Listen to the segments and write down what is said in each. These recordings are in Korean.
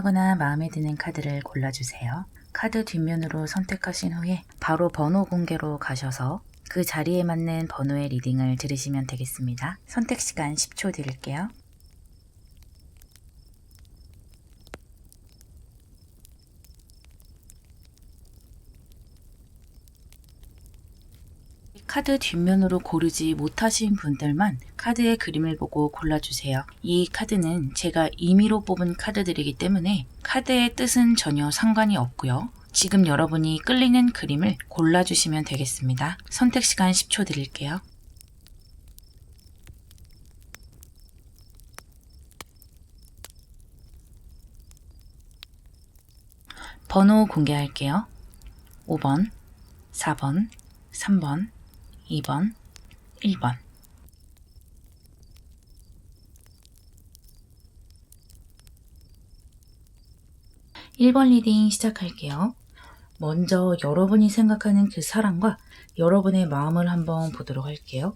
원하거나 마음에 드는 카드를 골라주세요. 카드 뒷면으로 선택하신 후에 바로 번호 공개로 가셔서 그 자리에 맞는 번호의 리딩을 들으시면 되겠습니다. 선택 시간 10초 드릴게요. 카드 뒷면으로 고르지 못하신 분들만 카드의 그림을 보고 골라주세요. 이 카드는 제가 임의로 뽑은 카드들이기 때문에 카드의 뜻은 전혀 상관이 없고요. 지금 여러분이 끌리는 그림을 골라주시면 되겠습니다. 선택 시간 10초 드릴게요. 번호 공개할게요. 5번, 4번, 3번, 2번, 1번. (1번) 리딩 시작할게요. 먼저 여러분이 생각하는 그 사람과 여러분의 마음을 한번 보도록 할게요.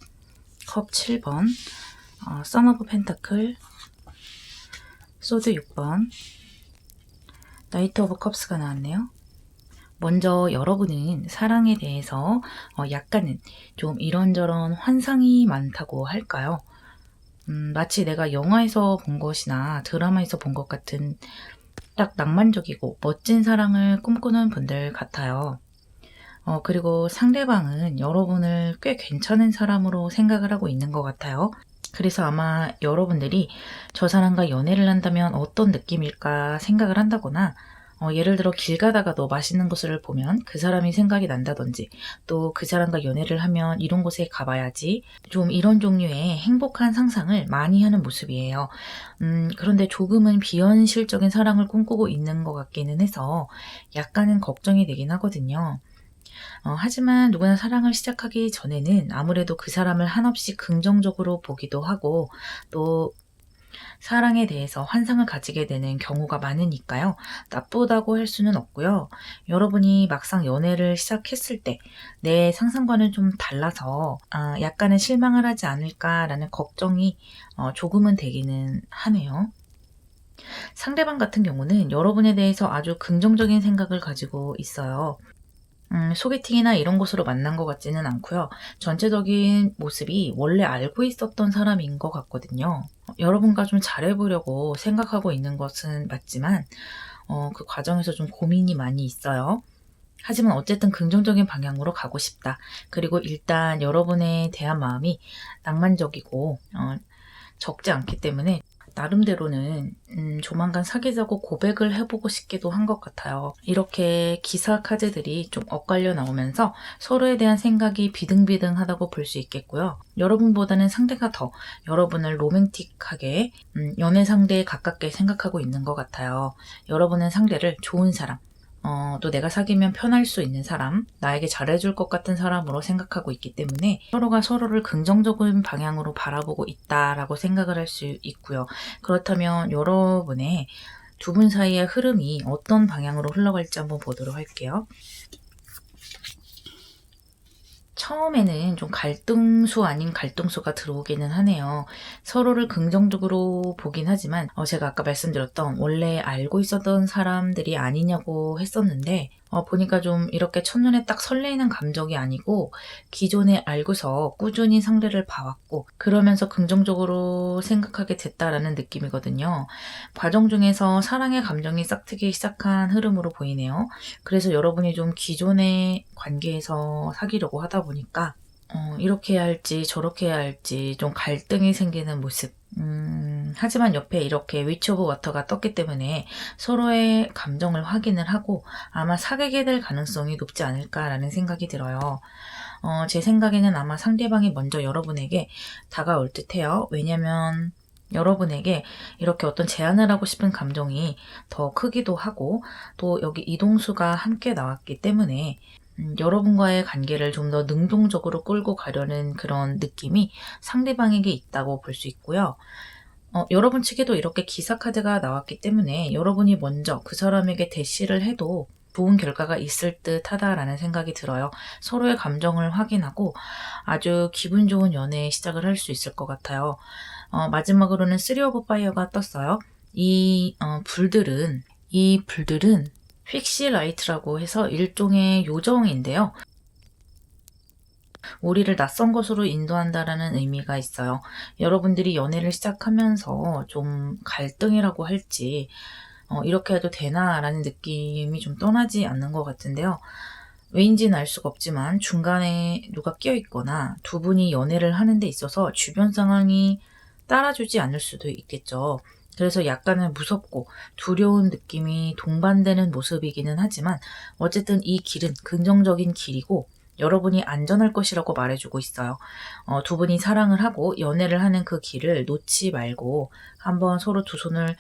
컵 7번, 선 오브 펜타클, 소드 6번, 나이트 오브 컵스가 나왔네요. 먼저 여러분은 사랑에 대해서 약간은 좀 이런저런 환상이 많다고 할까요? 마치 내가 영화에서 본 것이나 드라마에서 본 것 같은 딱 낭만적이고 멋진 사랑을 꿈꾸는 분들 같아요. 그리고 상대방은 여러분을 꽤 괜찮은 사람으로 생각을 하고 있는 것 같아요. 그래서 아마 여러분들이 저 사람과 연애를 한다면 어떤 느낌일까 생각을 한다거나 예를 들어 길 가다가도 맛있는 곳을 보면 그 사람이 생각이 난다든지 또 그 사람과 연애를 하면 이런 곳에 가봐야지 좀 이런 종류의 행복한 상상을 많이 하는 모습이에요. 그런데 조금은 비현실적인 사랑을 꿈꾸고 있는 것 같기는 해서 약간은 걱정이 되긴 하거든요. 하지만 누구나 사랑을 시작하기 전에는 아무래도 그 사람을 한없이 긍정적으로 보기도 하고 또 사랑에 대해서 환상을 가지게 되는 경우가 많으니까요. 나쁘다고 할 수는 없고요. 여러분이 막상 연애를 시작했을 때 내 상상과는 좀 달라서 약간은 실망을 하지 않을까라는 걱정이 조금은 되기는 하네요. 상대방 같은 경우는 여러분에 대해서 아주 긍정적인 생각을 가지고 있어요. 소개팅이나 이런 곳으로 만난 것 같지는 않고요. 전체적인 모습이 원래 알고 있었던 사람인 것 같거든요. 여러분과 좀 잘해보려고 생각하고 있는 것은 맞지만 그 과정에서 좀 고민이 많이 있어요. 하지만 어쨌든 긍정적인 방향으로 가고 싶다. 그리고 일단 여러분에 대한 마음이 낭만적이고 적지 않기 때문에 나름대로는 조만간 사귀자고 고백을 해보고 싶기도 한 것 같아요. 이렇게 기사 카드들이 좀 엇갈려 나오면서 서로에 대한 생각이 비등비등하다고 볼 수 있겠고요. 여러분보다는 상대가 더 여러분을 로맨틱하게 연애 상대에 가깝게 생각하고 있는 것 같아요. 여러분은 상대를 좋은 사람, 또 내가 사귀면 편할 수 있는 사람, 나에게 잘해줄 것 같은 사람으로 생각하고 있기 때문에 서로가 서로를 긍정적인 방향으로 바라보고 있다라고 생각을 할 수 있고요. 그렇다면 여러분의 두 분 사이의 흐름이 어떤 방향으로 흘러갈지 한번 보도록 할게요. 처음에는 좀 갈등수 아닌 갈등수가 들어오기는 하네요. 서로를 긍정적으로 보긴 하지만 제가 아까 말씀드렸던 원래 알고 있었던 사람들이 아니냐고 했었는데 보니까 좀 이렇게 첫눈에 딱 설레이는 감정이 아니고 기존에 알고서 꾸준히 상대를 봐왔고 그러면서 긍정적으로 생각하게 됐다라는 느낌이거든요. 과정 중에서 사랑의 감정이 싹트기 시작한 흐름으로 보이네요. 그래서 여러분이 좀 기존의 관계에서 사귀려고 하다 보니까 이렇게 해야 할지 저렇게 해야 할지 좀 갈등이 생기는 모습. 하지만 옆에 이렇게 위치 오브 워터가 떴기 때문에 서로의 감정을 확인을 하고 아마 사귀게 될 가능성이 높지 않을까라는 생각이 들어요. 제 생각에는 아마 상대방이 먼저 여러분에게 다가올 듯해요. 왜냐면 여러분에게 이렇게 어떤 제안을 하고 싶은 감정이 더 크기도 하고 또 여기 이동수가 함께 나왔기 때문에 여러분과의 관계를 좀 더 능동적으로 끌고 가려는 그런 느낌이 상대방에게 있다고 볼 수 있고요. 여러분 측에도 이렇게 기사 카드가 나왔기 때문에 여러분이 먼저 그 사람에게 대시를 해도 좋은 결과가 있을 듯 하다라는 생각이 들어요. 서로의 감정을 확인하고 아주 기분 좋은 연애 시작을 할 수 있을 것 같아요. 마지막으로는 3 오브 파이어가 떴어요. 이 불들은 이 불들은 픽시라이트라고 해서 일종의 요정인데요. 우리를 낯선 곳으로 인도한다라는 의미가 있어요. 여러분들이 연애를 시작하면서 좀 갈등이라고 할지 이렇게 해도 되나라는 느낌이 좀 떠나지 않는 것 같은데요. 왜인지는 알 수가 없지만 중간에 누가 끼어 있거나 두 분이 연애를 하는 데 있어서 주변 상황이 따라주지 않을 수도 있겠죠. 그래서 약간은 무섭고 두려운 느낌이 동반되는 모습이기는 하지만 어쨌든 이 길은 긍정적인 길이고 여러분이 안전할 것이라고 말해주고 있어요. 두 분이 사랑을 하고 연애를 하는 그 길을 놓지 말고 한번 서로 두 손을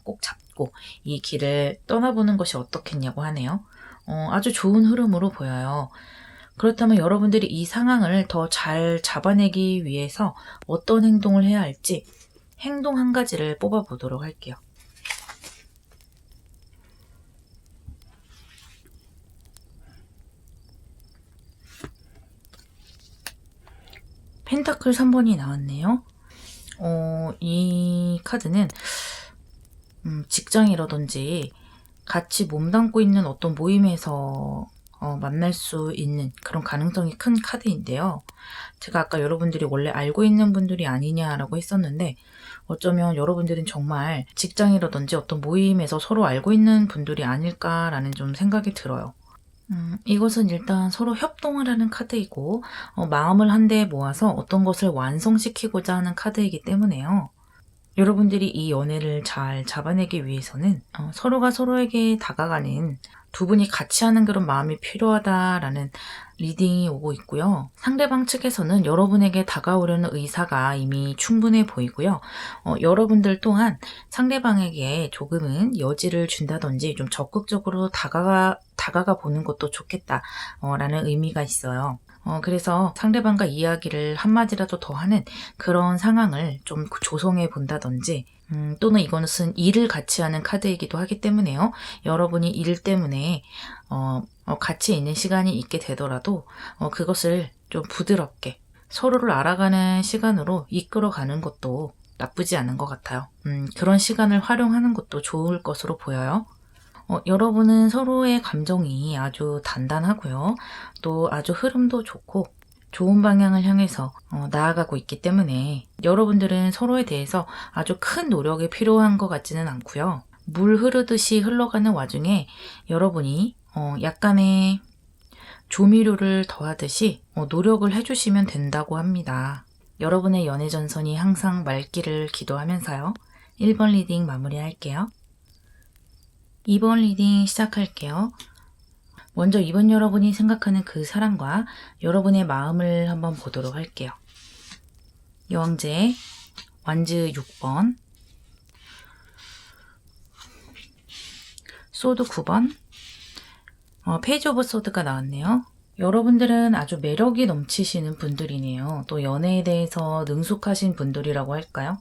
꼭 잡고 이 길을 떠나보는 것이 어떻겠냐고 하네요. 아주 좋은 흐름으로 보여요. 그렇다면 여러분들이 이 상황을 더 잘 잡아내기 위해서 어떤 행동을 해야 할지 행동 한 가지를 뽑아보도록 할게요. 펜타클 3번이 나왔네요. 이 카드는 직장이라든지 같이 몸담고 있는 어떤 모임에서 만날 수 있는 그런 가능성이 큰 카드인데요. 제가 아까 여러분들이 원래 알고 있는 분들이 아니냐라고 했었는데 어쩌면 여러분들은 정말 직장이라든지 어떤 모임에서 서로 알고 있는 분들이 아닐까라는 좀 생각이 들어요. 이것은 일단 서로 협동을 하는 카드이고 마음을 한데 모아서 어떤 것을 완성시키고자 하는 카드이기 때문에요. 여러분들이 이 연애를 잘 잡아내기 위해서는 서로가 서로에게 다가가는 두 분이 같이 하는 그런 마음이 필요하다라는 리딩이 오고 있고요. 상대방 측에서는 여러분에게 다가오려는 의사가 이미 충분해 보이고요. 여러분들 또한 상대방에게 조금은 여지를 준다든지 좀 적극적으로 다가가 보는 것도 좋겠다라는 의미가 있어요. 그래서 상대방과 이야기를 한마디라도 더 하는 그런 상황을 좀 조성해 본다든지 또는 이것은 일을 같이 하는 카드이기도 하기 때문에요. 여러분이 일 때문에 같이 있는 시간이 있게 되더라도 그것을 좀 부드럽게 서로를 알아가는 시간으로 이끌어가는 것도 나쁘지 않은 것 같아요. 그런 시간을 활용하는 것도 좋을 것으로 보여요. 여러분은 서로의 감정이 아주 단단하고요. 또 아주 흐름도 좋고 좋은 방향을 향해서 나아가고 있기 때문에 여러분들은 서로에 대해서 아주 큰 노력이 필요한 것 같지는 않고요. 물 흐르듯이 흘러가는 와중에 여러분이 약간의 조미료를 더하듯이 노력을 해주시면 된다고 합니다. 여러분의 연애 전선이 항상 맑기를 기도하면서요. 1번 리딩 마무리할게요. 2번 리딩 시작할게요. 먼저 이번 여러분이 생각하는 그 사람과 여러분의 마음을 한번 보도록 할게요. 여왕제, 완즈 6번, 소드 9번, 페이지 오브 소드가 나왔네요. 여러분들은 아주 매력이 넘치시는 분들이네요. 또 연애에 대해서 능숙하신 분들이라고 할까요?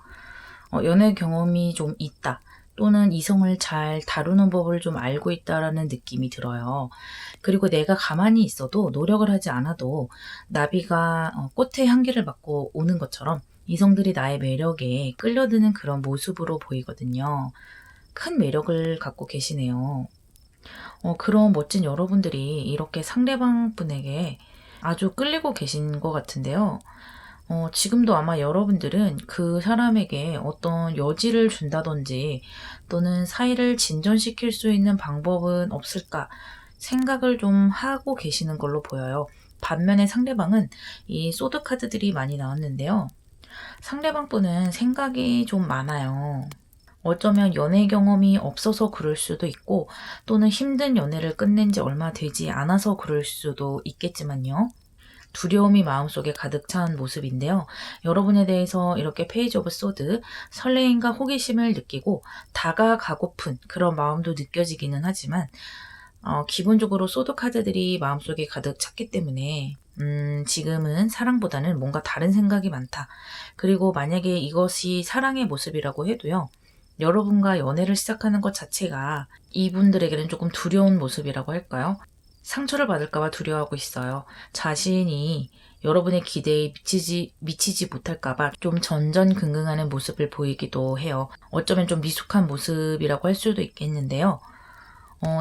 연애 경험이 좀 있다. 또는 이성을 잘 다루는 법을 좀 알고 있다라는 느낌이 들어요. 그리고 내가 가만히 있어도 노력을 하지 않아도 나비가 꽃의 향기를 맡고 오는 것처럼 이성들이 나의 매력에 끌려드는 그런 모습으로 보이거든요. 큰 매력을 갖고 계시네요. 그런 멋진 여러분들이 이렇게 상대방 분에게 아주 끌리고 계신 것 같은데요. 지금도 아마 여러분들은 그 사람에게 어떤 여지를 준다든지 또는 사이를 진전시킬 수 있는 방법은 없을까 생각을 좀 하고 계시는 걸로 보여요. 반면에 상대방은 이 소드 카드들이 많이 나왔는데요. 상대방 분은 생각이 좀 많아요. 어쩌면 연애 경험이 없어서 그럴 수도 있고 또는 힘든 연애를 끝낸 지 얼마 되지 않아서 그럴 수도 있겠지만요. 두려움이 마음속에 가득 찬 모습인데요. 여러분에 대해서 이렇게 페이지 오브 소드, 설레임과 호기심을 느끼고 다가가고픈 그런 마음도 느껴지기는 하지만 기본적으로 소드 카드들이 마음속에 가득 찼기 때문에 지금은 사랑보다는 뭔가 다른 생각이 많다. 그리고 만약에 이것이 사랑의 모습이라고 해도요. 여러분과 연애를 시작하는 것 자체가 이분들에게는 조금 두려운 모습이라고 할까요? 상처를 받을까봐 두려워하고 있어요. 자신이 여러분의 기대에 미치지 못할까봐 좀 전전긍긍하는 모습을 보이기도 해요. 어쩌면 좀 미숙한 모습이라고 할 수도 있겠는데요.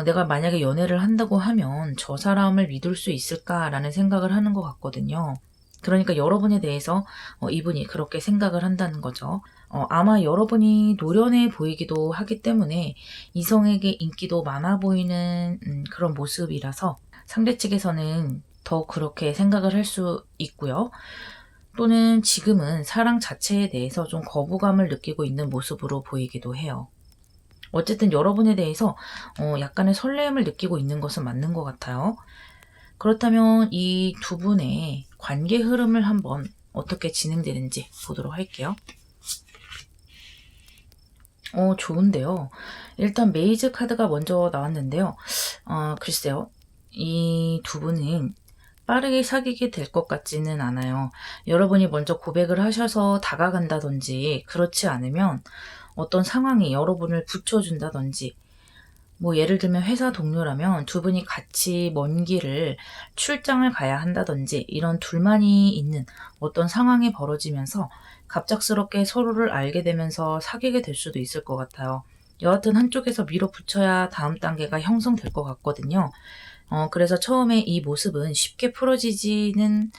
내가 만약에 연애를 한다고 하면 저 사람을 믿을 수 있을까라는 생각을 하는 것 같거든요. 그러니까 여러분에 대해서 이분이 그렇게 생각을 한다는 거죠. 아마 여러분이 노련해 보이기도 하기 때문에 이성에게 인기도 많아 보이는 그런 모습이라서 상대 측에서는 더 그렇게 생각을 할 수 있고요. 또는 지금은 사랑 자체에 대해서 좀 거부감을 느끼고 있는 모습으로 보이기도 해요. 어쨌든 여러분에 대해서 약간의 설렘을 느끼고 있는 것은 맞는 것 같아요. 그렇다면 이 두 분의 관계 흐름을 한번 어떻게 진행되는지 보도록 할게요. 좋은데요. 일단 메이즈 카드가 먼저 나왔는데요. 글쎄요. 이 두 분은 빠르게 사귀게 될 것 같지는 않아요. 여러분이 먼저 고백을 하셔서 다가간다든지 그렇지 않으면 어떤 상황이 여러분을 붙여준다든지 뭐 예를 들면 회사 동료라면 두 분이 같이 먼 길을 출장을 가야 한다든지 이런 둘만이 있는 어떤 상황이 벌어지면서 갑작스럽게 서로를 알게 되면서 사귀게 될 수도 있을 것 같아요. 여하튼 한쪽에서 밀어붙여야 다음 단계가 형성될 것 같거든요. 그래서 처음에 이 모습은 쉽게 풀어지지는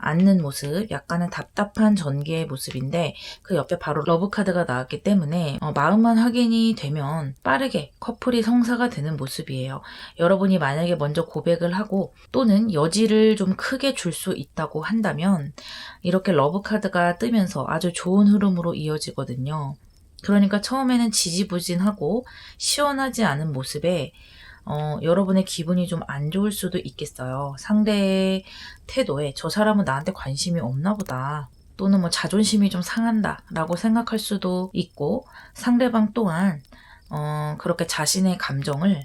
않는 모습, 약간은 답답한 전개의 모습인데 그 옆에 바로 러브카드가 나왔기 때문에 마음만 확인이 되면 빠르게 커플이 성사가 되는 모습이에요. 여러분이 만약에 먼저 고백을 하고 또는 여지를 좀 크게 줄 수 있다고 한다면 이렇게 러브카드가 뜨면서 아주 좋은 흐름으로 이어지거든요. 그러니까 처음에는 지지부진하고 시원하지 않은 모습에 여러분의 기분이 좀 안 좋을 수도 있겠어요. 상대의 태도에 저 사람은 나한테 관심이 없나 보다. 또는 뭐 자존심이 좀 상한다 라고 생각할 수도 있고 상대방 또한 그렇게 자신의 감정을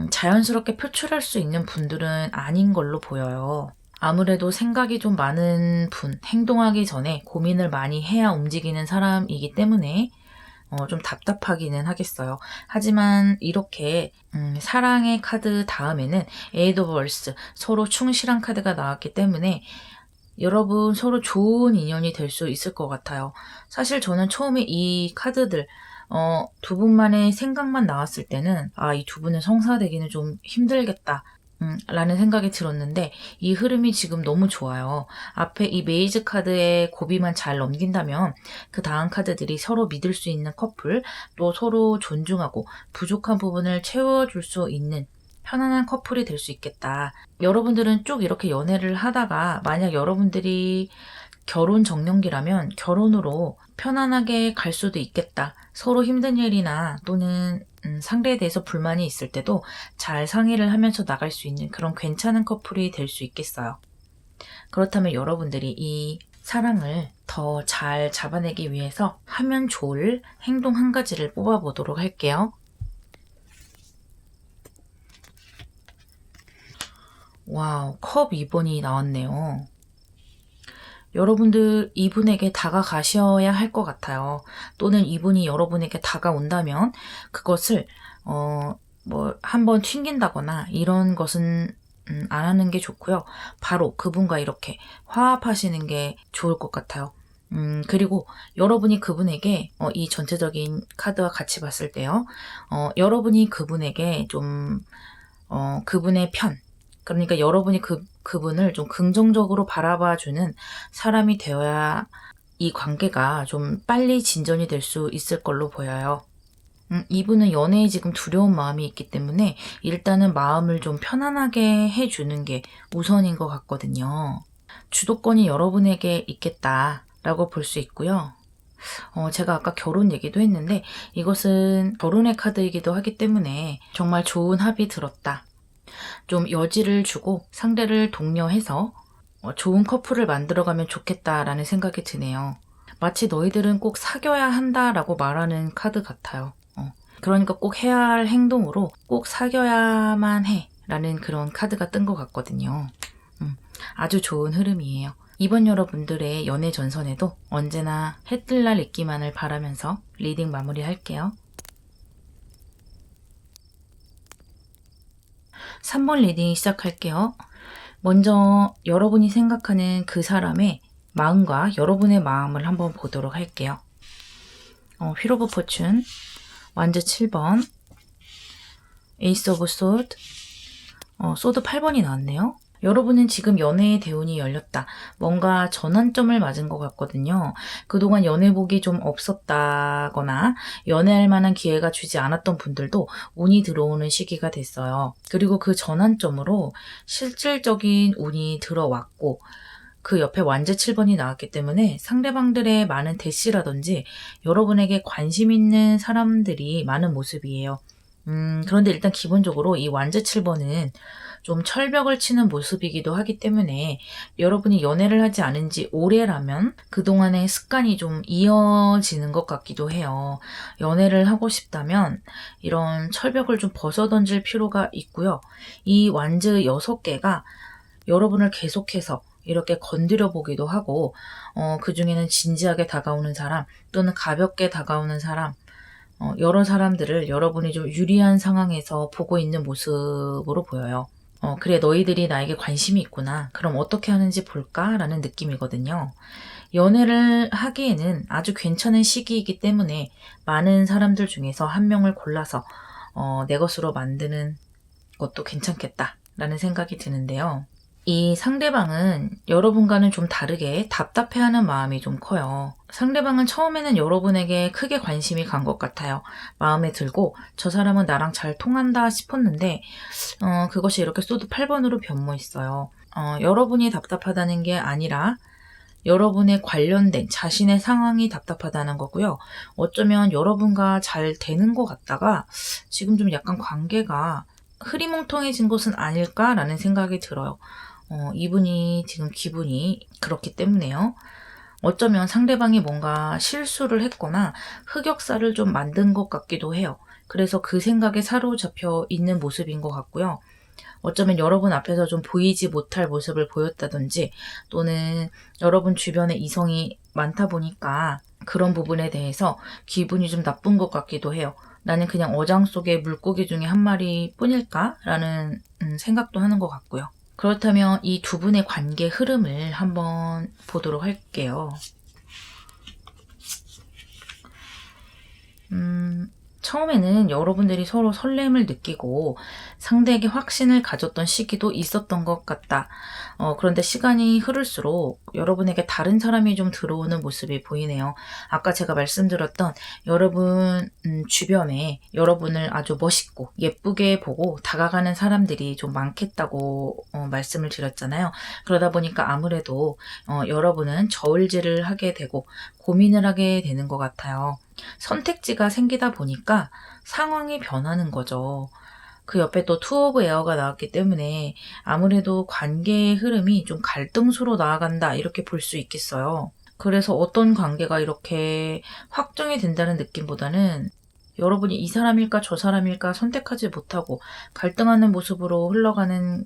자연스럽게 표출할 수 있는 분들은 아닌 걸로 보여요. 아무래도 생각이 좀 많은 분, 행동하기 전에 고민을 많이 해야 움직이는 사람이기 때문에 좀 답답하기는 하겠어요. 하지만 이렇게 사랑의 카드 다음에는 에이드 오브 월스, 서로 충실한 카드가 나왔기 때문에 여러분 서로 좋은 인연이 될 수 있을 것 같아요. 사실 저는 처음에 이 카드들 두 분만의 생각만 나왔을 때는 이 두 분은 성사되기는 좀 힘들겠다. 라는 생각이 들었는데 이 흐름이 지금 너무 좋아요. 앞에 이 메이즈 카드의 고비만 잘 넘긴다면 그 다음 카드들이 서로 믿을 수 있는 커플, 또 서로 존중하고 부족한 부분을 채워줄 수 있는 편안한 커플이 될 수 있겠다. 여러분들은 쭉 이렇게 연애를 하다가 만약 여러분들이 결혼 정년기라면 결혼으로 편안하게 갈 수도 있겠다. 서로 힘든 일이나 또는 상대에 대해서 불만이 있을 때도 잘 상의를 하면서 나갈 수 있는 그런 괜찮은 커플이 될 수 있겠어요. 그렇다면 여러분들이 이 사랑을 더 잘 잡아내기 위해서 하면 좋을 행동 한 가지를 뽑아보도록 할게요. 와우, 컵 2번이 나왔네요. 여러분들 이분에게 다가가셔야 할 것 같아요. 또는 이분이 여러분에게 다가온다면 그것을 뭐 한번 튕긴다거나 이런 것은 안 하는 게 좋고요. 바로 그분과 이렇게 화합하시는 게 좋을 것 같아요. 그리고 여러분이 그분에게 이 전체적인 카드와 같이 봤을 때요. 여러분이 그분에게 좀 그분의 편, 그러니까 여러분이 그분을 좀 긍정적으로 바라봐주는 사람이 되어야 이 관계가 좀 빨리 진전이 될 수 있을 걸로 보여요. 이분은 연애에 지금 두려운 마음이 있기 때문에 일단은 마음을 좀 편안하게 해주는 게 우선인 것 같거든요. 주도권이 여러분에게 있겠다라고 볼 수 있고요. 제가 아까 결혼 얘기도 했는데 이것은 결혼의 카드이기도 하기 때문에 정말 좋은 합이 들었다. 좀 여지를 주고 상대를 독려해서 좋은 커플을 만들어가면 좋겠다라는 생각이 드네요. 마치 너희들은 꼭 사귀어야 한다라고 말하는 카드 같아요. 그러니까 꼭 해야 할 행동으로 꼭 사귀어야만 해 라는 그런 카드가 뜬 것 같거든요. 아주 좋은 흐름이에요. 이번 여러분들의 연애 전선에도 언제나 해뜰 날 있기만을 바라면서 리딩 마무리할게요. 3번 리딩 시작할게요. 먼저 여러분이 생각하는 그 사람의 마음과 여러분의 마음을 한번 보도록 할게요. 휠 오브 포춘, 완즈 7번, 에이스 오브 소드, 소드 8번이 나왔네요. 여러분은 지금 연애의 대운이 열렸다. 뭔가 전환점을 맞은 것 같거든요. 그동안 연애복이 좀 없었다거나 연애할 만한 기회가 주지 않았던 분들도 운이 들어오는 시기가 됐어요. 그리고 그 전환점으로 실질적인 운이 들어왔고 그 옆에 완제 7번이 나왔기 때문에 상대방들의 많은 대시라든지 여러분에게 관심 있는 사람들이 많은 모습이에요. 그런데 일단 기본적으로 이 완제 7번은 좀 철벽을 치는 모습이기도 하기 때문에 여러분이 연애를 하지 않은 지 오래라면 그동안의 습관이 좀 이어지는 것 같기도 해요. 연애를 하고 싶다면 이런 철벽을 좀 벗어던질 필요가 있고요. 이 완즈 6개가 여러분을 계속해서 이렇게 건드려 보기도 하고 그 중에는 진지하게 다가오는 사람 또는 가볍게 다가오는 사람 여러 사람들을 여러분이 좀 유리한 상황에서 보고 있는 모습으로 보여요. 그래, 너희들이 나에게 관심이 있구나. 그럼 어떻게 하는지 볼까? 라는 느낌이거든요. 연애를 하기에는 아주 괜찮은 시기이기 때문에 많은 사람들 중에서 한 명을 골라서 내 것으로 만드는 것도 괜찮겠다. 라는 생각이 드는데요. 이 상대방은 여러분과는 좀 다르게 답답해하는 마음이 좀 커요. 상대방은 처음에는 여러분에게 크게 관심이 간 것 같아요. 마음에 들고 저 사람은 나랑 잘 통한다 싶었는데 그것이 이렇게 소드 8번으로 변모했어요. 여러분이 답답하다는 게 아니라 여러분에 관련된 자신의 상황이 답답하다는 거고요. 어쩌면 여러분과 잘 되는 것 같다가 지금 좀 약간 관계가 흐리멍텅해진 것은 아닐까라는 생각이 들어요. 이분이 지금 기분이 그렇기 때문에요. 어쩌면 상대방이 뭔가 실수를 했거나 흑역사를 좀 만든 것 같기도 해요. 그래서 그 생각에 사로잡혀 있는 모습인 것 같고요. 어쩌면 여러분 앞에서 좀 보이지 못할 모습을 보였다든지 또는 여러분 주변에 이성이 많다 보니까 그런 부분에 대해서 기분이 좀 나쁜 것 같기도 해요. 나는 그냥 어장 속의 물고기 중에 한 마리 뿐일까? 라는 생각도 하는 것 같고요. 그렇다면 이 두 분의 관계 흐름을 한번 보도록 할게요. 처음에는 여러분들이 서로 설렘을 느끼고 상대에게 확신을 가졌던 시기도 있었던 것 같다. 그런데 시간이 흐를수록 여러분에게 다른 사람이 좀 들어오는 모습이 보이네요. 아까 제가 말씀드렸던 여러분 주변에 여러분을 아주 멋있고 예쁘게 보고 다가가는 사람들이 좀 많겠다고 말씀을 드렸잖아요. 그러다 보니까 아무래도 여러분은 저울질을 하게 되고 고민을 하게 되는 것 같아요. 선택지가 생기다 보니까 상황이 변하는 거죠. 그 옆에 또 투 오브 에어가 나왔기 때문에 아무래도 관계의 흐름이 좀 갈등수로 나아간다 이렇게 볼 수 있겠어요. 그래서 어떤 관계가 이렇게 확정이 된다는 느낌보다는 여러분이 이 사람일까 저 사람일까 선택하지 못하고 갈등하는 모습으로 흘러가는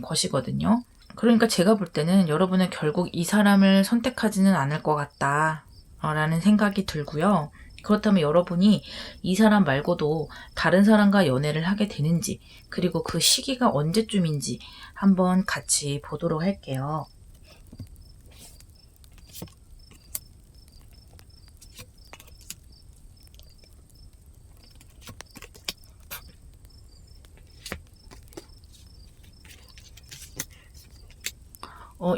것이거든요. 그러니까 제가 볼 때는 여러분은 결국 이 사람을 선택하지는 않을 것 같다 라는 생각이 들고요. 그렇다면 여러분이 이 사람 말고도 다른 사람과 연애를 하게 되는지 그리고 그 시기가 언제쯤인지 한번 같이 보도록 할게요.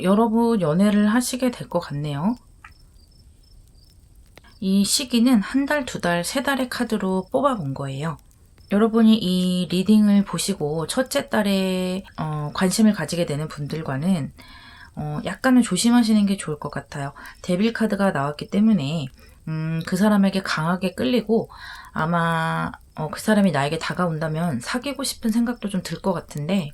여러분 연애를 하시게 될 것 같네요. 이 시기는 한 달, 두 달, 세 달의 카드로 뽑아본 거예요. 여러분이 이 리딩을 보시고 첫째 달에 관심을 가지게 되는 분들과는 약간은 조심하시는 게 좋을 것 같아요. 데빌 카드가 나왔기 때문에 그 사람에게 강하게 끌리고 아마 그 사람이 나에게 다가온다면 사귀고 싶은 생각도 좀 들 것 같은데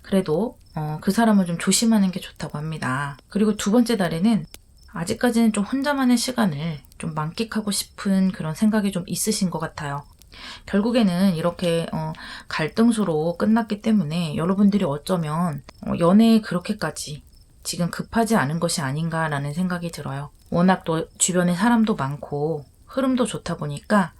그래도 그 사람을 좀 조심하는 게 좋다고 합니다. 그리고 두 번째 달에는 아직까지는 좀 혼자만의 시간을 좀 만끽하고 싶은 그런 생각이 좀 있으신 것 같아요. 결국에는 이렇게 갈등수로 끝났기 때문에 여러분들이 어쩌면 연애에 그렇게까지 지금 급하지 않은 것이 아닌가라는 생각이 들어요. 워낙 또 주변에 사람도 많고 흐름도 좋다 보니까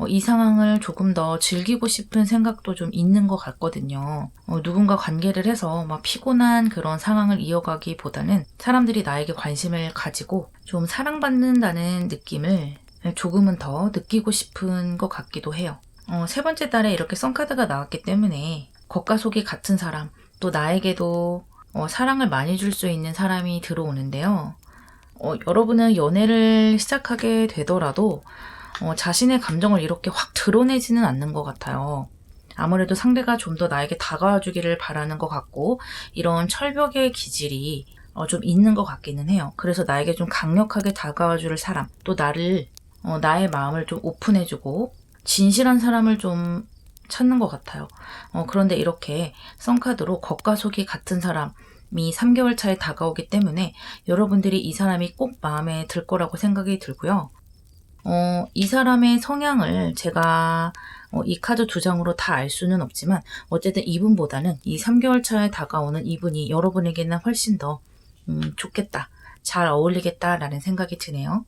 이 상황을 조금 더 즐기고 싶은 생각도 좀 있는 것 같거든요. 누군가 관계를 해서 막 피곤한 그런 상황을 이어가기보다는 사람들이 나에게 관심을 가지고 좀 사랑받는다는 느낌을 조금은 더 느끼고 싶은 것 같기도 해요. 세 번째 달에 이렇게 썬카드가 나왔기 때문에 겉과 속이 같은 사람, 또 나에게도 사랑을 많이 줄 수 있는 사람이 들어오는데요. 여러분은 연애를 시작하게 되더라도 자신의 감정을 이렇게 확 드러내지는 않는 것 같아요. 아무래도 상대가 좀 더 나에게 다가와 주기를 바라는 것 같고, 이런 철벽의 기질이 좀 있는 것 같기는 해요. 그래서 나에게 좀 강력하게 다가와 줄 사람, 또 나의 마음을 좀 오픈해주고 진실한 사람을 좀 찾는 것 같아요. 그런데 이렇게 썬카드로 겉과 속이 같은 사람이 3개월 차에 다가오기 때문에 여러분들이 이 사람이 꼭 마음에 들 거라고 생각이 들고요. 이 사람의 성향을 제가 이 카드 2장으로 다 알 수는 없지만 어쨌든 이분보다는 이 3개월 차에 다가오는 이분이 여러분에게는 훨씬 더 좋겠다, 잘 어울리겠다라는 생각이 드네요.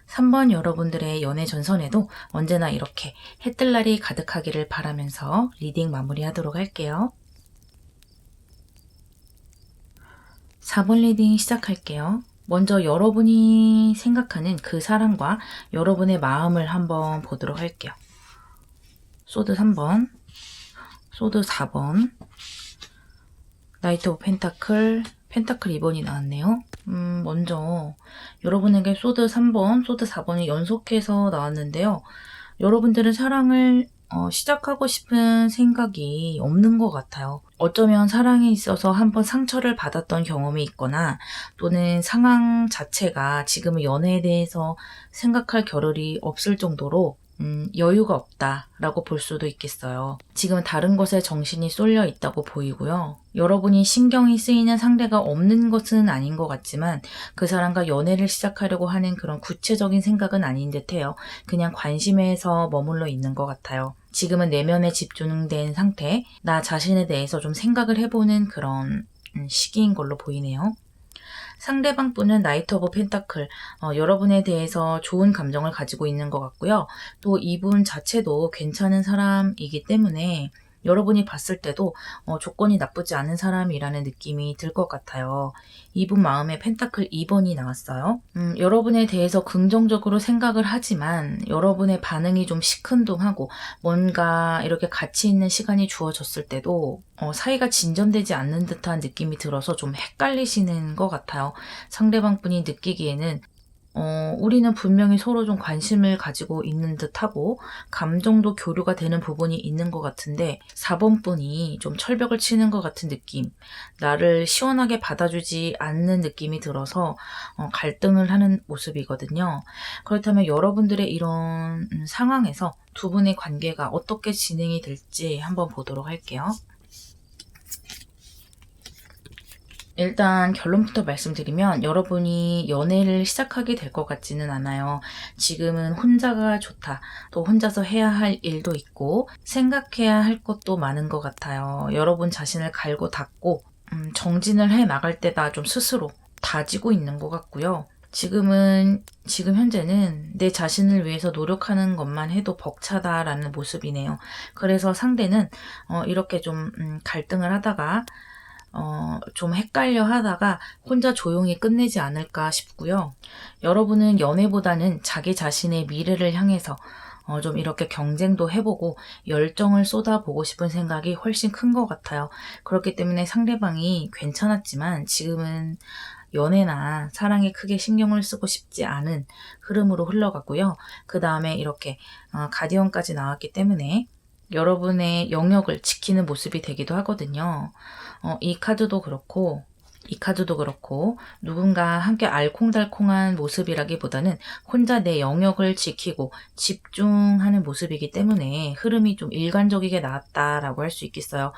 3번 여러분들의 연애 전선에도 언제나 이렇게 해뜰 날이 가득하기를 바라면서 리딩 마무리하도록 할게요. 4번 리딩 시작할게요. 먼저 여러분이 생각하는 그 사람과 여러분의 마음을 한번 보도록 할게요. 소드 3번, 소드 4번, 나이트 오브 펜타클, 펜타클 2번이 나왔네요. 먼저 여러분에게 소드 3번, 소드 4번이 연속해서 나왔는데요. 여러분들은 사랑을 시작하고 싶은 생각이 없는 것 같아요. 어쩌면 사랑에 있어서 한번 상처를 받았던 경험이 있거나, 또는 상황 자체가 지금은 연애에 대해서 생각할 겨를이 없을 정도로 여유가 없다라고 볼 수도 있겠어요. 지금은 다른 것에 정신이 쏠려 있다고 보이고요. 여러분이 신경이 쓰이는 상대가 없는 것은 아닌 것 같지만 그 사람과 연애를 시작하려고 하는 그런 구체적인 생각은 아닌 듯해요. 그냥 관심에서 머물러 있는 것 같아요. 지금은 내면에 집중된 상태, 나 자신에 대해서 좀 생각을 해보는 그런 시기인 걸로 보이네요. 상대방 분은 나이트 오브 펜타클, 여러분에 대해서 좋은 감정을 가지고 있는 것 같고요. 또 이분 자체도 괜찮은 사람이기 때문에 여러분이 봤을 때도 조건이 나쁘지 않은 사람이라는 느낌이 들 것 같아요. 이분 마음에 펜타클 2번이 나왔어요. 여러분에 대해서 긍정적으로 생각을 하지만 여러분의 반응이 좀 시큰둥하고 뭔가 이렇게 가치 있는 시간이 주어졌을 때도 사이가 진전되지 않는 듯한 느낌이 들어서 좀 헷갈리시는 것 같아요. 상대방 분이 느끼기에는 우리는 분명히 서로 좀 관심을 가지고 있는 듯하고 감정도 교류가 되는 부분이 있는 것 같은데 4번 분이 좀 철벽을 치는 것 같은 느낌, 나를 시원하게 받아주지 않는 느낌이 들어서 갈등을 하는 모습이거든요. 그렇다면 여러분들의 이런 상황에서 두 분의 관계가 어떻게 진행이 될지 한번 보도록 할게요. 일단 결론부터 말씀드리면 여러분이 연애를 시작하게 될 것 같지는 않아요. 지금은 혼자가 좋다. 또 혼자서 해야 할 일도 있고 생각해야 할 것도 많은 것 같아요. 여러분 자신을 갈고 닦고 정진을 해 나갈 때다 좀 스스로 다지고 있는 것 같고요. 지금 현재는 내 자신을 위해서 노력하는 것만 해도 벅차다라는 모습이네요. 그래서 상대는 이렇게 좀 갈등을 하다가 좀 헷갈려 하다가 혼자 조용히 끝내지 않을까 싶고요. 여러분은 연애보다는 자기 자신의 미래를 향해서 좀 이렇게 경쟁도 해보고 열정을 쏟아보고 싶은 생각이 훨씬 큰 것 같아요. 그렇기 때문에 상대방이 괜찮았지만 지금은 연애나 사랑에 크게 신경을 쓰고 싶지 않은 흐름으로 흘러가고요. 그 다음에 이렇게 가디언까지 나왔기 때문에 여러분의 영역을 지키는 모습이 되기도 하거든요. 이 카드도 그렇고 누군가 함께 알콩달콩한 모습이라기보다는 혼자 내 영역을 지키고 집중하는 모습이기 때문에 흐름이 좀 일관적이게 나왔다라고 할 수 있겠어요.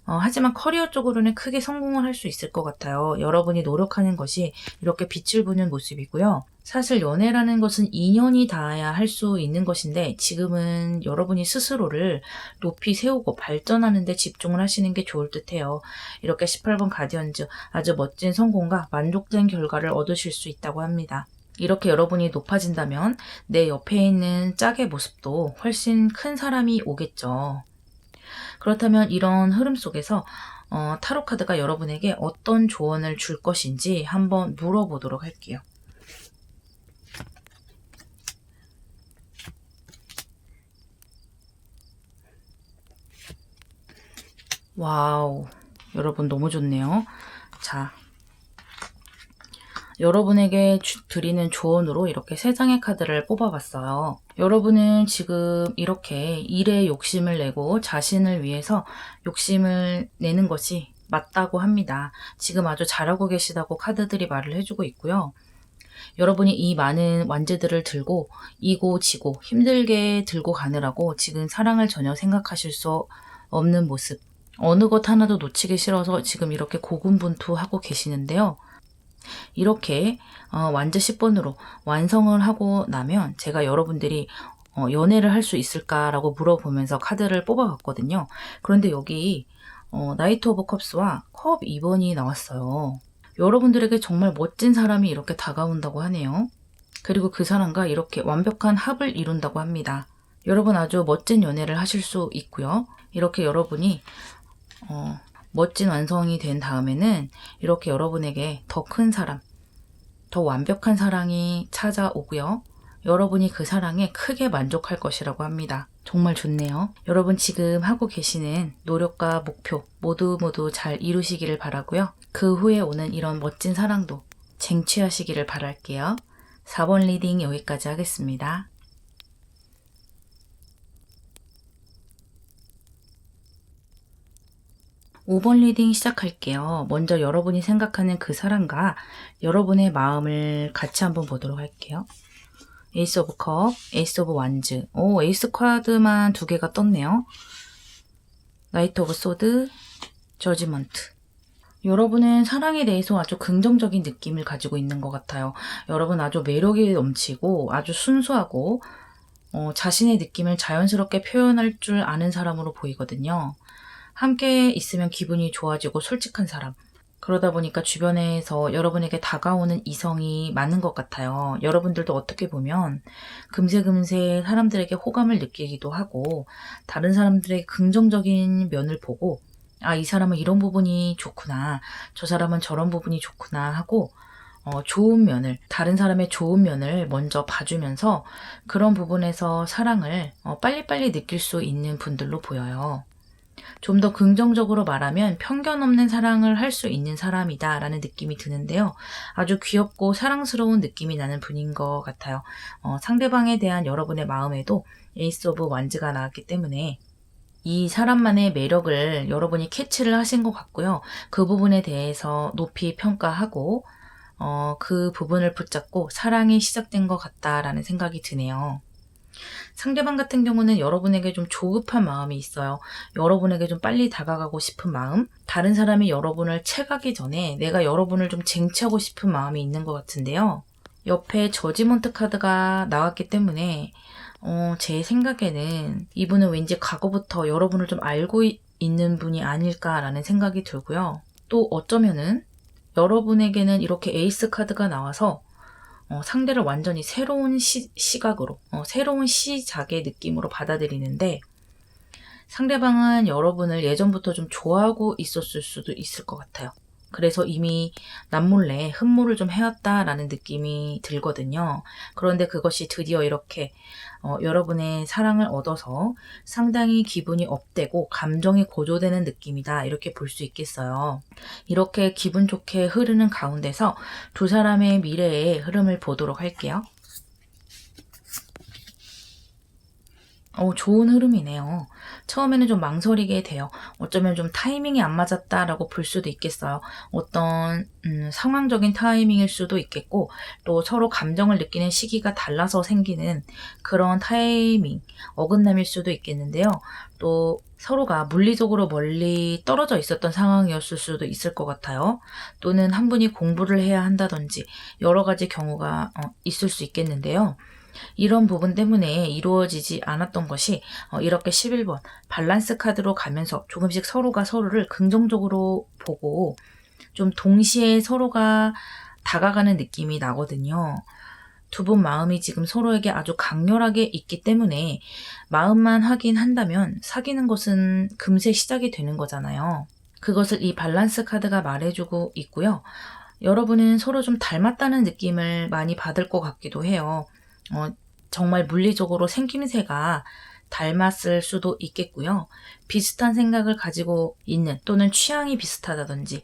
하지만 커리어 쪽으로는 크게 성공을 할 수 있을 것 같아요. 여러분이 노력하는 것이 이렇게 빛을 보는 모습이고요. 사실 연애라는 것은 인연이 닿아야 할 수 있는 것인데 지금은 여러분이 스스로를 높이 세우고 발전하는 데 집중을 하시는 게 좋을 듯해요. 이렇게 18번 가디언즈, 아주 멋진 성공과 만족된 결과를 얻으실 수 있다고 합니다. 이렇게 여러분이 높아진다면 내 옆에 있는 짝의 모습도 훨씬 큰 사람이 오겠죠. 그렇다면 이런 흐름 속에서 타로 카드가 여러분에게 어떤 조언을 줄 것인지 한번 물어보도록 할게요. 와우, 여러분 너무 좋네요. 자, 여러분에게 드리는 조언으로 이렇게 3장의 카드를 뽑아봤어요. 여러분은 지금 이렇게 일에 욕심을 내고 자신을 위해서 욕심을 내는 것이 맞다고 합니다. 지금 아주 잘하고 계시다고 카드들이 말을 해주고 있고요. 여러분이 이 많은 완제들을 들고 이고 지고 힘들게 들고 가느라고 지금 사랑을 전혀 생각하실 수 없는 모습, 어느 것 하나도 놓치기 싫어서 지금 이렇게 고군분투하고 계시는데요. 이렇게 완제 10번으로 완성을 하고 나면 제가 여러분들이 연애를 할 수 있을까라고 물어보면서 카드를 뽑아봤거든요. 그런데 여기 나이트 오브 컵스와 컵 2번이 나왔어요. 여러분들에게 정말 멋진 사람이 이렇게 다가온다고 하네요. 그리고 그 사람과 이렇게 완벽한 합을 이룬다고 합니다. 여러분 아주 멋진 연애를 하실 수 있고요. 이렇게 여러분이 멋진 완성이 된 다음에는 이렇게 여러분에게 더 큰 사람, 더 완벽한 사랑이 찾아오고요. 여러분이 그 사랑에 크게 만족할 것이라고 합니다. 정말 좋네요. 여러분 지금 하고 계시는 노력과 목표 모두 잘 이루시기를 바라고요. 그 후에 오는 이런 멋진 사랑도 쟁취하시기를 바랄게요. 4번 리딩 여기까지 하겠습니다. 5번 리딩 시작할게요. 먼저 여러분이 생각하는 그 사람과 여러분의 마음을 같이 한번 보도록 할게요. 에이스 오브 컵, 에이스 오브 완즈. 오, 에이스 카드만 2개가 떴네요. 나이트 오브 소드, 저지먼트. 여러분은 사랑에 대해서 아주 긍정적인 느낌을 가지고 있는 것 같아요. 여러분 아주 매력이 넘치고 아주 순수하고 자신의 느낌을 자연스럽게 표현할 줄 아는 사람으로 보이거든요. 함께 있으면 기분이 좋아지고 솔직한 사람. 그러다 보니까 주변에서 여러분에게 다가오는 이성이 많은 것 같아요. 여러분들도 어떻게 보면 금세 사람들에게 호감을 느끼기도 하고 다른 사람들의 긍정적인 면을 보고 아, 이 사람은 이런 부분이 좋구나. 저 사람은 저런 부분이 좋구나 하고 좋은 면을, 다른 사람의 좋은 면을 먼저 봐주면서 그런 부분에서 사랑을 빨리빨리 느낄 수 있는 분들로 보여요. 좀 더 긍정적으로 말하면 편견 없는 사랑을 할 수 있는 사람이다 라는 느낌이 드는데요. 아주 귀엽고 사랑스러운 느낌이 나는 분인 것 같아요. 상대방에 대한 여러분의 마음에도 에이스 오브 완즈가 나왔기 때문에 이 사람만의 매력을 여러분이 캐치를 하신 것 같고요. 그 부분에 대해서 높이 평가하고 그 부분을 붙잡고 사랑이 시작된 것 같다라는 생각이 드네요. 상대방 같은 경우는 여러분에게 좀 조급한 마음이 있어요. 여러분에게 좀 빨리 다가가고 싶은 마음, 다른 사람이 여러분을 채가기 전에 내가 여러분을 좀 쟁취하고 싶은 마음이 있는 것 같은데요. 옆에 저지먼트 카드가 나왔기 때문에 제 생각에는 이분은 왠지 과거부터 여러분을 좀 알고 있는 분이 아닐까라는 생각이 들고요. 또 어쩌면은 여러분에게는 이렇게 에이스 카드가 나와서 상대를 완전히 새로운 시각으로, 새로운 시작의 느낌으로 받아들이는데 상대방은 여러분을 예전부터 좀 좋아하고 있었을 수도 있을 것 같아요. 그래서 이미 남몰래 흠모를 좀 해왔다라는 느낌이 들거든요. 그런데 그것이 드디어 이렇게 여러분의 사랑을 얻어서 상당히 기분이 업되고 감정이 고조되는 느낌이다. 이렇게 볼 수 있겠어요. 이렇게 기분 좋게 흐르는 가운데서 두 사람의 미래의 흐름을 보도록 할게요. 좋은 흐름이네요. 처음에는 좀 망설이게 돼요. 어쩌면 좀 타이밍이 안 맞았다라고 볼 수도 있겠어요. 어떤 상황적인 타이밍일 수도 있겠고 또 서로 감정을 느끼는 시기가 달라서 생기는 그런 타이밍, 어긋남일 수도 있겠는데요. 또 서로가 물리적으로 멀리 떨어져 있었던 상황이었을 수도 있을 것 같아요. 또는 한 분이 공부를 해야 한다든지 여러 가지 경우가 있을 수 있겠는데요. 이런 부분 때문에 이루어지지 않았던 것이 이렇게 11번 밸런스 카드로 가면서 조금씩 서로가 서로를 긍정적으로 보고 좀 동시에 서로가 다가가는 느낌이 나거든요. 두 분 마음이 지금 서로에게 아주 강렬하게 있기 때문에 마음만 확인한다면 사귀는 것은 금세 시작이 되는 거잖아요. 그것을 이 밸런스 카드가 말해주고 있고요. 여러분은 서로 좀 닮았다는 느낌을 많이 받을 것 같기도 해요. 정말 물리적으로 생김새가 닮았을 수도 있겠고요. 비슷한 생각을 가지고 있는 또는 취향이 비슷하다든지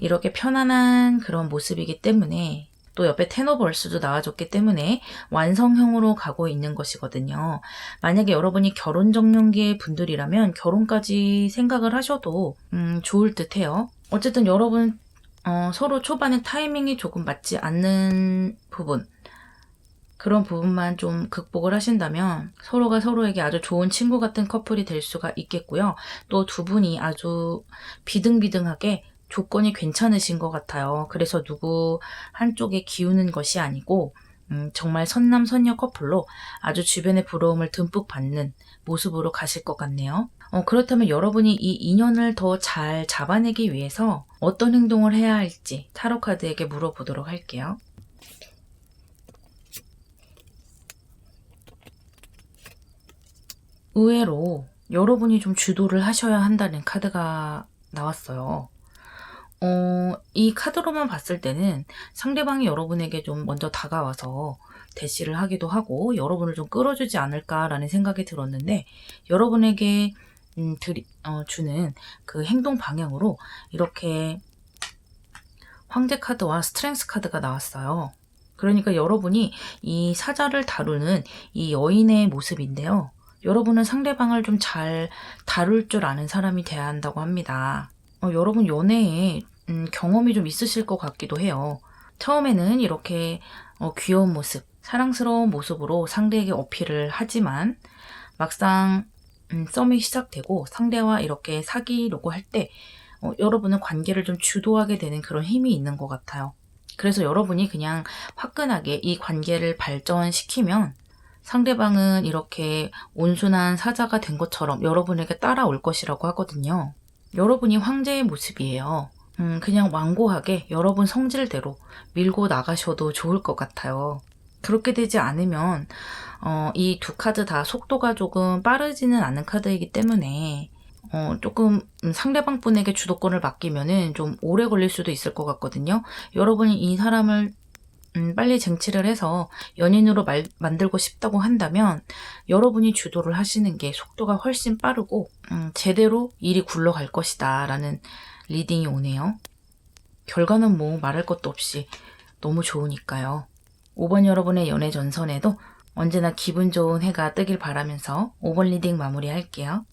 이렇게 편안한 그런 모습이기 때문에 또 옆에 테너벌스도 나와줬기 때문에 완성형으로 가고 있는 것이거든요. 만약에 여러분이 결혼 정년기의 분들이라면 결혼까지 생각을 하셔도 좋을 듯 해요. 어쨌든 여러분 서로 초반에 타이밍이 조금 맞지 않는 부분, 그런 부분만 좀 극복을 하신다면 서로가 서로에게 아주 좋은 친구 같은 커플이 될 수가 있겠고요. 또 두 분이 아주 비등비등하게 조건이 괜찮으신 것 같아요. 그래서 누구 한쪽에 기우는 것이 아니고 정말 선남선녀 커플로 아주 주변의 부러움을 듬뿍 받는 모습으로 가실 것 같네요. 그렇다면 여러분이 이 인연을 더 잘 잡아내기 위해서 어떤 행동을 해야 할지 타로 카드에게 물어보도록 할게요. 의외로 여러분이 좀 주도를 하셔야 한다는 카드가 나왔어요. 이 카드로만 봤을 때는 상대방이 여러분에게 좀 먼저 다가와서 대시를 하기도 하고 여러분을 좀 끌어주지 않을까라는 생각이 들었는데 여러분에게 주는 그 행동 방향으로 이렇게 황제 카드와 스트렝스 카드가 나왔어요. 그러니까 여러분이 이 사자를 다루는 이 여인의 모습인데요. 여러분은 상대방을 좀 잘 다룰 줄 아는 사람이 돼야 한다고 합니다. 여러분 연애에 경험이 좀 있으실 것 같기도 해요. 처음에는 이렇게 귀여운 모습, 사랑스러운 모습으로 상대에게 어필을 하지만 막상 썸이 시작되고 상대와 이렇게 사귀려고 할 때 여러분은 관계를 좀 주도하게 되는 그런 힘이 있는 것 같아요. 그래서 여러분이 그냥 화끈하게 이 관계를 발전시키면 상대방은 이렇게 온순한 사자가 된 것처럼 여러분에게 따라올 것이라고 하거든요. 여러분이 황제의 모습이에요. 그냥 완고하게 여러분 성질대로 밀고 나가셔도 좋을 것 같아요. 그렇게 되지 않으면 이 두 카드 다 속도가 조금 빠르지는 않은 카드이기 때문에 조금 상대방 분에게 주도권을 맡기면은 좀 오래 걸릴 수도 있을 것 같거든요. 여러분이 이 사람을 빨리 쟁취를 해서 연인으로 만들고 싶다고 한다면 여러분이 주도를 하시는 게 속도가 훨씬 빠르고 제대로 일이 굴러갈 것이다 라는 리딩이 오네요. 결과는 뭐 말할 것도 없이 너무 좋으니까요. 5번 여러분의 연애 전선에도 언제나 기분 좋은 해가 뜨길 바라면서 5번 리딩 마무리할게요.